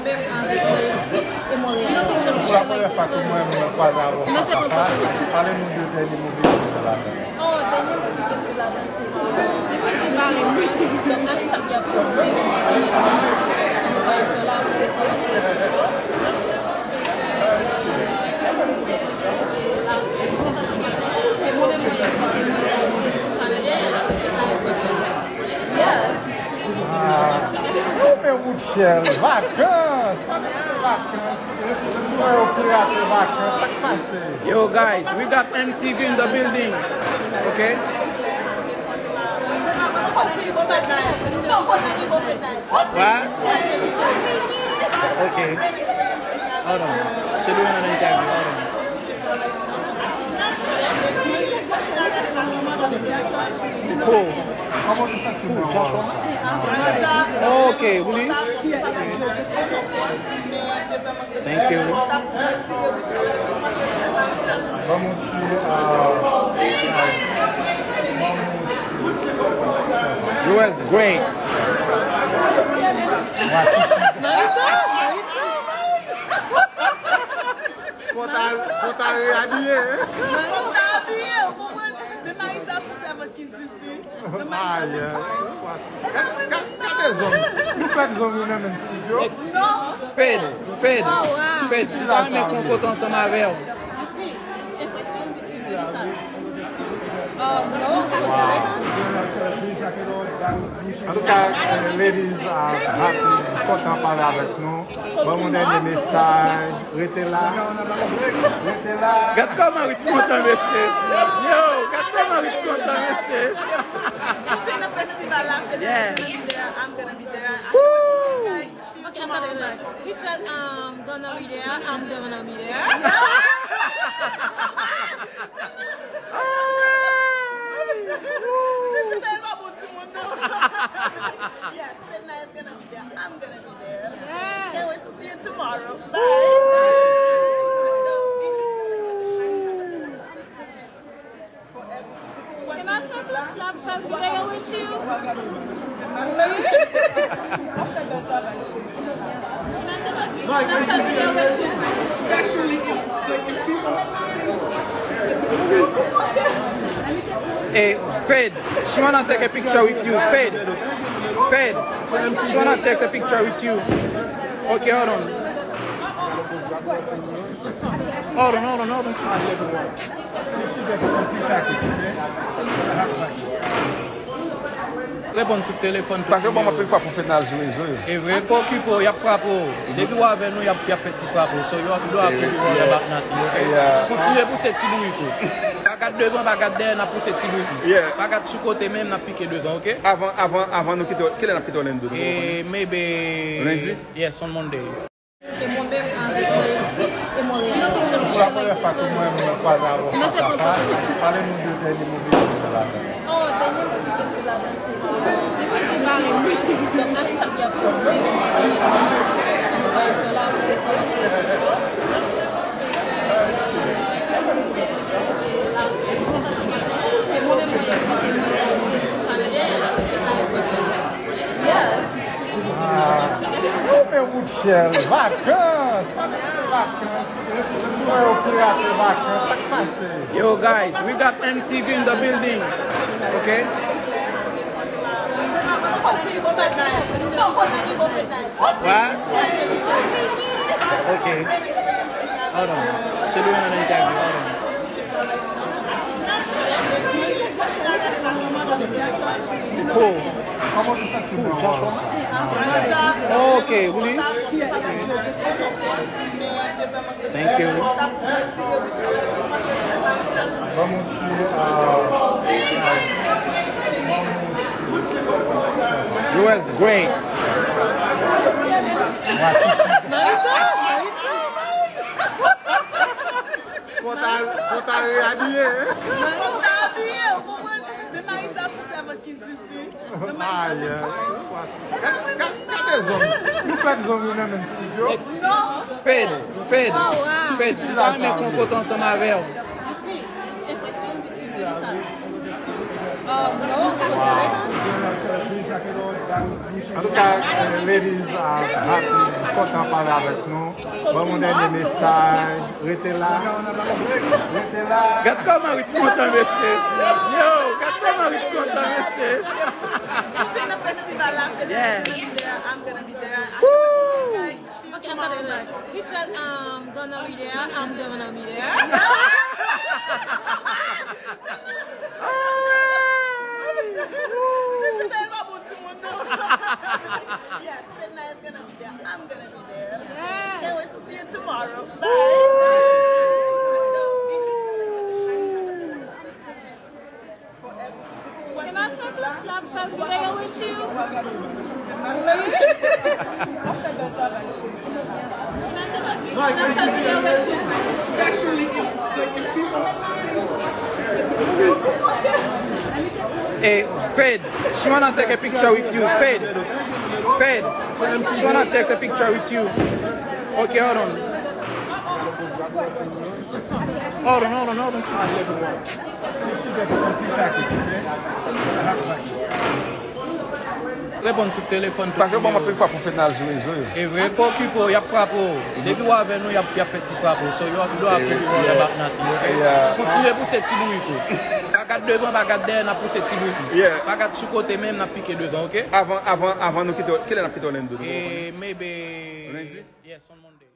Pour la première fois que moi, je me croise à vos papa, parlez-nous de dernier mobilier de la donne. Oh, dernier mobilier de la donne, c'est Marie. Donc, allez, ça vient pour Oh, meu Michel, vacances! Yo guys, we got MTV in the building. Okay? What? Okay. Hold on. Should we want an interview? Hold on. Cool. Joshua? Okay, really? Thank you. You was great. Fed. Quand on met photo ensemble avec elle. En tout cas, ladies are happy, content de parler avec nous. Bon, on a des messages. Restez là. Restez là. Regarde comment il est content, monsieur. Yo, regarde comment il est content, monsieur. Yeah. I'm gonna be there. Okay, we said gonna be there. I'm gonna be there. Yes, Midnight is gonna be there. I'm gonna be there. Yeah. Can't wait to see you tomorrow. Bye. Can I take a Snapchat video with you? Especially if people. Hey, Fed, she wanna take a picture with you. Fed, she wanna take a picture with you. Okay, hold on. Hold on. Réponds tout téléphone. Parce que bon, je peux faire pour faire dans le jeu. Et vrai, pour qui pour y a frappé. Depuis qu'on avec nous, il y a petit frappé. So you doit appeler pour continuer pour cette bruit. Bagarre devant, bagarre derrière, n'a pour cette bruit. Bagarre sous côté même, n'a piqué devant, ok? Avant nous quitter, quel est la petite lundi? Maybe lundi? Yes, on Monday. Pour la première fois que moi, je me croise à vos papa, parlez-nous de dernier mobilier de la donne. Oh, dernier mobilier de la donne, c'est Marie. Donc, allez, ça vient pour Oh, meu Michel, vacances! Yo guys, we got MTV in the building. Okay? What? Okay. Hold on. Should we want an interview? Hold on. Cool. Joshua? Okay, really? Thank you. You was great. Fed. Quand on met photo ensemble avec elle. En tout cas, ladies are happy, content de parler avec nous. Bon, mon dernier message. Restez là. Restez là. Regarde comment il est content, monsieur. Yo, regarde comment il est content, monsieur. In the festival, I'm gonna Yeah. be there. I'm gonna be there. Woo! Guys, see you Okay, tomorrow. he said, gonna be there, I'm gonna be there. Yes, Midnight is gonna be there. I'm gonna be there. Yeah. Can't wait to see you tomorrow. Bye. Can I take a Snapchat video with you? Can I take a Snapchat video with you? Hey, Fed, she wanna take a picture with you. Fed, she wanna take a picture with you. Okay, hold on. Hold on. Réponds tout téléphone. Parce que bon, je peux faire pour faire dans le jour. Et vrai, pour qui pour y a frappé. Depuis qu'on avec nous, y a fait petit frappé. So you doit appeler pour le battre. Continuez pour ces petits bruits. Pas devant, pas derrière, n'a pour ces petits bruits. Pas sous côté même, n'a piqué dedans, ok? Avant nous quitter, quel est la petite lundi? Maybe. Lundi? Yes, on Monday.